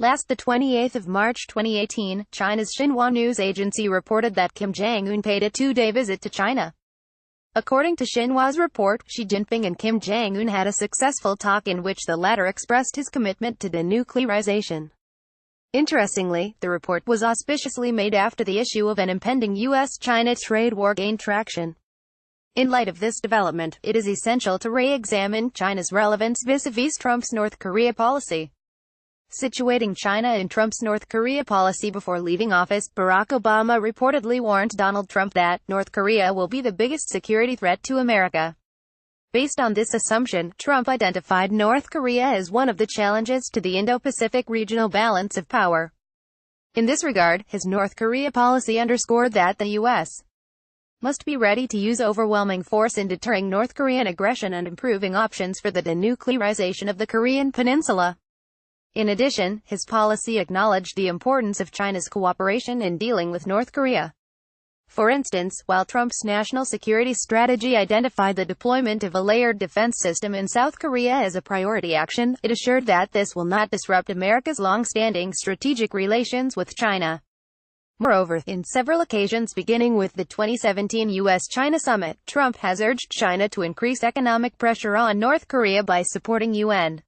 Last the 28th of March 2018, China's Xinhua News Agency reported that Kim Jong-un paid a two-day visit to China. According to Xinhua's report, Xi Jinping and Kim Jong-un had a successful talk in which the latter expressed his commitment to de-nuclearization. Interestingly, the report was auspiciously made after the issue of an impending U.S. China trade war gained traction. In light of this development, it is essential to re-examine China's relevance vis-à-vis Trump's North Korea policy. Situating China in Trump's North Korea policy. Before leaving office, Barack Obama reportedly warned Donald Trump that North Korea will be the biggest security threat to America. Based on this assumption, Trump identified North Korea as one of the challenges to the Indo-Pacific regional balance of power. In this regard, his North Korea policy underscored that the U.S. must be ready to use overwhelming force in deterring North Korean aggression and improving options for the denuclearization of the Korean Peninsula. In addition, his policy acknowledged the importance of China's cooperation in dealing with North Korea. For instance, while Trump's national security strategy identified the deployment of a layered defense system in South Korea as a priority action, it assured that this will not disrupt America's long-standing strategic relations with China. Moreover, in several occasions beginning with the 2017 U.S. China summit, Trump has urged China to increase economic pressure on North Korea by supporting UN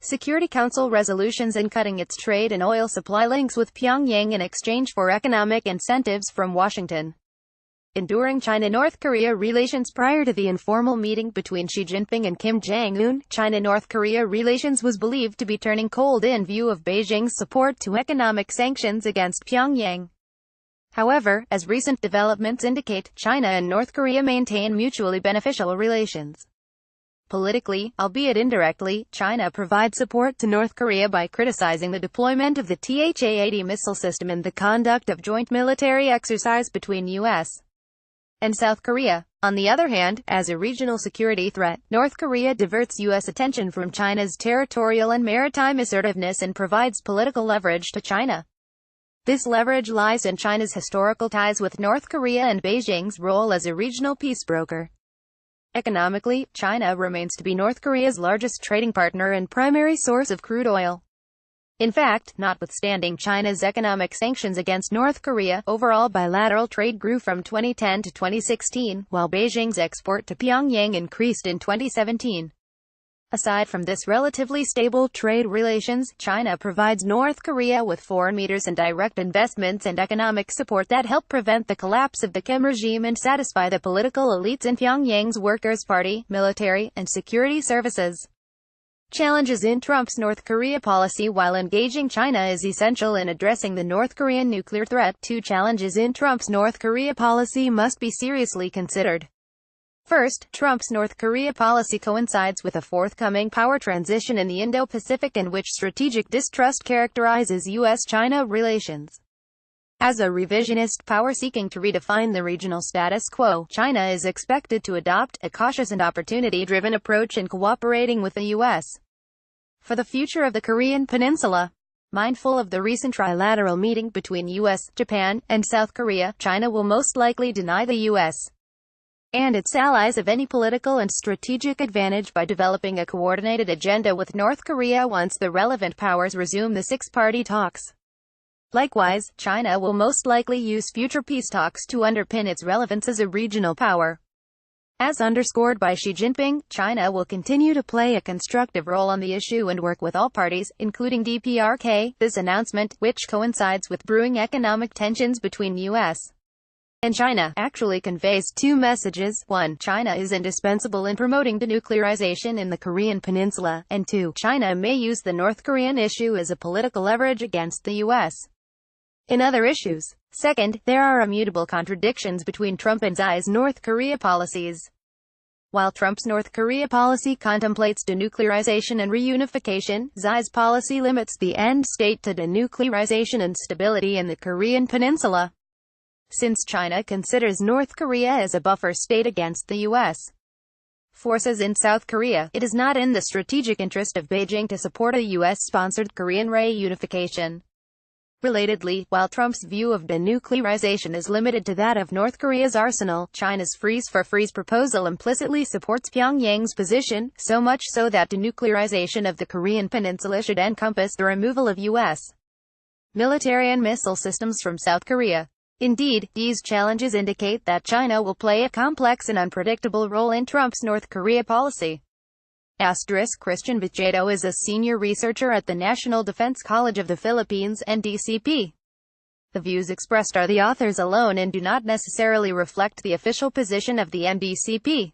Security Council resolutions and cutting its trade and oil supply links with Pyongyang in exchange for economic incentives from Washington. Enduring China-North Korea relations. Prior to the informal meeting between Xi Jinping and Kim Jong-un, China-North Korea relations was believed to be turning cold in view of Beijing's support to economic sanctions against Pyongyang. However, as recent developments indicate, China and North Korea maintain mutually beneficial relations. Politically, albeit indirectly, China provides support to North Korea by criticizing the deployment of the THAAD missile system and the conduct of joint military exercise between U.S. and South Korea. On the other hand, as a regional security threat, North Korea diverts U.S. attention from China's territorial and maritime assertiveness and provides political leverage to China. This leverage lies in China's historical ties with North Korea and Beijing's role as a regional peace broker. Economically, China remains to be North Korea's largest trading partner and primary source of crude oil. In fact, notwithstanding China's economic sanctions against North Korea, overall bilateral trade grew from 2010 to 2016, while Beijing's export to Pyongyang increased in 2017. Aside from this relatively stable trade relations, China provides North Korea with foreign measures and direct investments and economic support that help prevent the collapse of the Kim regime and satisfy the political elites in Pyongyang's Workers' Party, military, and security services. Challenges in Trump's North Korea policy. While engaging China is essential in addressing the North Korean nuclear threat, two challenges in Trump's North Korea policy must be seriously considered. First, Trump's North Korea policy coincides with a forthcoming power transition in the Indo-Pacific in which strategic distrust characterizes U.S. China relations. As a revisionist power seeking to redefine the regional status quo, China is expected to adopt a cautious and opportunity-driven approach in cooperating with the U.S. for the future of the Korean Peninsula. Mindful of the recent trilateral meeting between U.S., Japan, and South Korea, China will most likely deny the U.S. and its allies of any political and strategic advantage by developing a coordinated agenda with North Korea once the relevant powers resume the six-party talks. Likewise, China will most likely use future peace talks to underpin its relevance as a regional power. As underscored by Xi Jinping, China will continue to play a constructive role on the issue and work with all parties, including DPRK. This announcement, which coincides with brewing economic tensions between U.S. and China, actually conveys two messages. 1. China is indispensable in promoting denuclearization in the Korean Peninsula, and 2. China may use the North Korean issue as a political leverage against the U.S. in other issues. Second, there are immutable contradictions between Trump and Xi's North Korea policies. While Trump's North Korea policy contemplates denuclearization and reunification, Xi's policy limits the end state to denuclearization and stability in the Korean Peninsula. Since China considers North Korea as a buffer state against the U.S. forces in South Korea, it is not in the strategic interest of Beijing to support a U.S.-sponsored Korean reunification. Relatedly, while Trump's view of de-nuclearization is limited to that of North Korea's arsenal, China's freeze-for-freeze proposal implicitly supports Pyongyang's position, so much so that denuclearization of the Korean Peninsula should encompass the removal of U.S. military and missile systems from South Korea. Indeed, these challenges indicate that China will play a complex and unpredictable role in Trump's North Korea policy. Christian Bichedo is a senior researcher at the National Defense College of the Philippines (NDCP). The views expressed are the author's alone and do not necessarily reflect the official position of the NDCP.